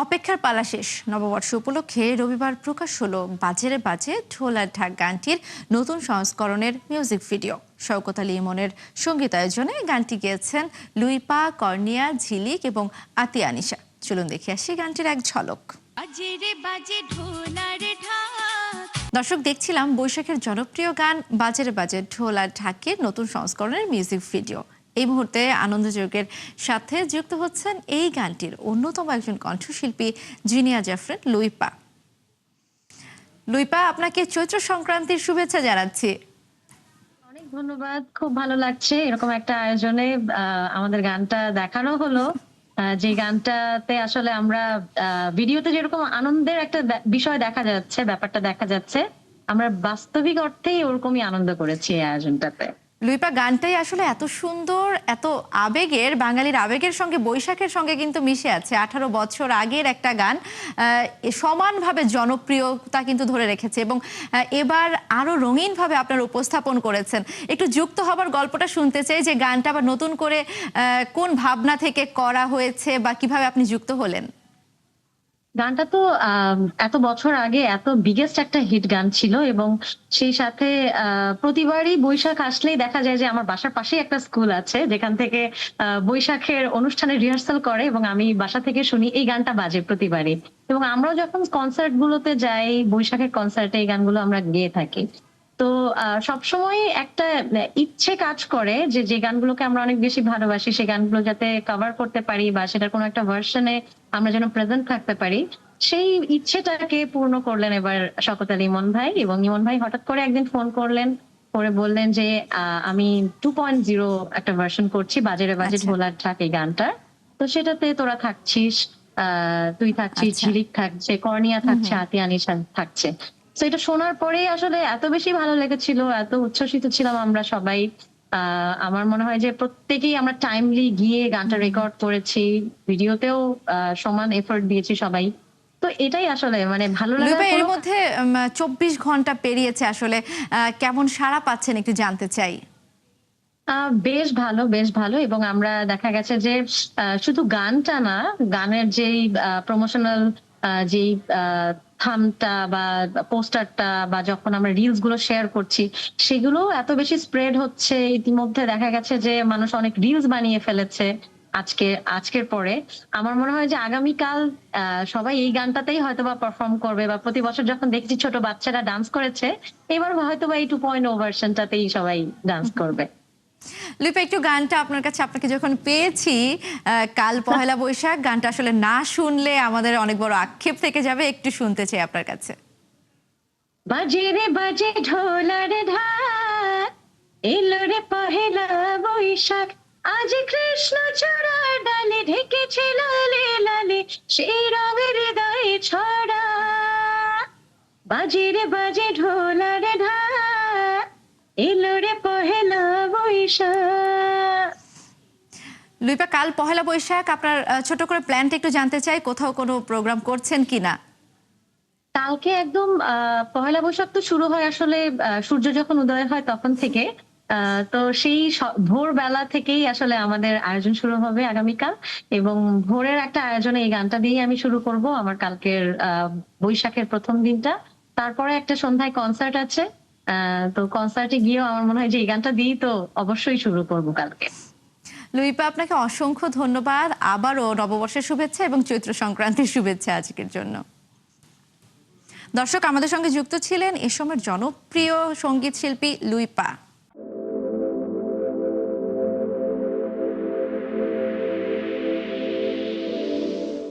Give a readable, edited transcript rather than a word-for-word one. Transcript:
অপেক্ষার পালা শেষ। নববর্ষ উপলক্ষে রবিবার প্রকাশ হলো বাজে বাজে ঢোল আর ঢাক গানটির নতুন সংস্করণের মিউজিক ভিডিও। শওকত আলী ইমনের সঙ্গীতায়োজনে গানটি গেয়েছেন লুইপা, কর্নিয়া, ঝিলিক এবং আতিয়া আনিশা। চলুন দেখে আসি গানটির এক ঝলক। দর্শক, দেখছিলাম বৈশাখের জনপ্রিয় গান বাজে বাজে ঢোল আর ঢাকের নতুন সংস্করণের মিউজিক ভিডিও। এই মুহূর্তে আনন্দযোগের সাথে যুক্ত হচ্ছেন এই গানটির অন্যতম একজন কণ্ঠশিল্পী জিনিয়া জাফরিন লুইপা। লুইপা, আপনাকে চৈত্র সংক্রান্তির শুভেচ্ছা জানাচ্ছি। অনেক ধন্যবাদ, খুব ভালো লাগছে এরকম একটা আয়োজনে আমাদের গানটা দেখানো হলো। যে গানটাতে আসলে আমরা ভিডিওতে যেরকম আনন্দের একটা বিষয় দেখা যাচ্ছে, ব্যাপারটা দেখা যাচ্ছে, আমরা বাস্তবিক অর্থেই ওরকমই আনন্দ করেছি এই আয়োজনটাতে। লুইপা, গানটাই আসলে এত সুন্দর, এত আবেগের, বাঙালির আবেগের সঙ্গে বৈশাখের সঙ্গে কিন্তু মিশে আছে। 18 বছর আগের একটা গান সমানভাবে জনপ্রিয়তা কিন্তু ধরে রেখেছে এবং এবার আরো রঙিনভাবে আপনারা উপস্থাপন করেছেন। একটু যুক্ত হবার গল্পটা শুনতে চাই, যে গানটা আবার নতুন করে কোন ভাবনা থেকে করা হয়েছে বা কিভাবে আপনি যুক্ত হলেন। গানটা তো এত বছর আগে এত বিগেস্ট একটা হিট গান ছিল এবং সেই সাথে প্রতিবারই বৈশাখ আসলেই দেখা যায় যে আমার বাসার পাশেই একটা স্কুল আছে যেখান থেকে বৈশাখের অনুষ্ঠানের রিহার্সাল করে এবং আমি বাসা থেকে শুনি এই গানটা বাজে প্রতিবারই। এবং আমরাও যখন কনসার্ট গুলোতে যাই, বৈশাখের কনসার্টে এই গানগুলো আমরা গেয়ে থাকি। তো সবসময় একটা ইচ্ছে কাজ করে যে যে গানগুলোকে আমরা অনেক বেশি ভালোবাসি সেই গানগুলো যাতে কভার করতে পারি বা সেটার কোনো একটা ভার্সনে আমরা যেন প্রেজেন্ট থাকতে পারি, সেই ইচ্ছেটাকে পূর্ণ করলেন এবার শওকত আলী ইমন ভাই। এবং ইমন ভাই হঠাৎ করে একদিন ফোন করলেন, করে বললেন যে আমি 2.0 একটা ভার্সন করছি বাজে বাজে ঢোল আর ঢাক এই গানটার। তো সেটাতে তোরা থাকছিস, তুই থাকছিস, ঝিলিক থাকছে, কর্নিয়া থাকছে, আতিয়া আনিশা থাকছে। তো এটা শোনার পরেই আসলে এত বেশি ভালো লেগেছিল, এত উচ্ছ্বসিত ছিলাম আমরা সবাই। আমার মনে হয় যে প্রত্যেকেই আমরা টাইমলি গিয়ে গানটা রেকর্ড করেছি, ভিডিওতেও সমান এফোর্ট দিয়েছি সবাই। তো এটাই আসলে মানে ভালো লাগার। এর মধ্যে 24 ঘন্টা পেরিয়েছে, আসলে কেমন সাড়া পাচ্ছেন একটু জানতে চাই। বেশ ভালো, বেশ ভালো। এবং আমরা দেখা গেছে যে শুধু গানটা না, গানের যেই প্রমোশনাল যেই থামটা বা পোস্টারটা বা যখন আমরা রিলস গুলো শেয়ার করছি, সেগুলো এত বেশি স্প্রেড হচ্ছে। ইতিমধ্যে দেখা গেছে যে মানুষ অনেক রিলস বানিয়ে ফেলেছে আজকের পরে। আমার মনে হয় যে আগামীকাল সবাই এই গানটাতেই হয়তোবা পারফর্ম করবে, বা প্রতি বছর যখন দেখছি ছোট বাচ্চারা ডান্স করেছে, এবার হয়তোবা এই 2.0 ভার্সনটাতেই সবাই ডান্স করবে। লিপা, একটু গানটা আপনার কাছে, আপনাকে যখন পেয়েছি কাল পহেলা বৈশাখ, গানটা আসলে না শুনলে আমাদের অনেক বড় আক্ষেপ থেকে যাবে, একটু শুনতে চাই আপনার কাছে। বাজে রে বাজে ঢোলার ঢাক, এলো রে পহেলা বৈশাখ, আজ কৃষ্ণচূড়া ডালে ঢেকেছে লালে লালে সেই রঙের হৃদয়ে ছড়া। বাজে রে বাজে ঢোলার ঢাক, এলো রে পহেলা বৈশাখ। লুইপা, কাল পহেলা বৈশাখ, আপনার ছোট করে প্ল্যানটা একটু জানতে চাই, কোথাও কোনো প্রোগ্রাম করছেন কিনা? কালকে একদম পহেলা বৈশাখ তো শুরু হয় আসলে সূর্য যখন উদয় হয় তখন থেকে। তো সেই ভোরবেলা থেকেই আসলে আমাদের আয়োজন শুরু হবে আগামীকাল। এবং ভোরের একটা আয়োজনে এই গানটা দিয়েই আমি শুরু করব আমার কালকের বৈশাখের প্রথম দিনটা। তারপরে একটা সন্ধ্যায় কনসার্ট আছে। তো কনসার্টে গিয়েও আমার মনে হয় যে এই গানটা দিয়েই তো অবশ্যই শুরু করব কালকে। লুইপা, আপনাকে অসংখ্য ধন্যবাদ। আবারও নববর্ষের শুভেচ্ছা এবং চৈত্র সংক্রান্তির শুভেচ্ছা আজকের জন্য। দর্শক, আমাদের সঙ্গে যুক্ত ছিলেন এ সময়ের জনপ্রিয় সঙ্গীত শিল্পী লুইপা।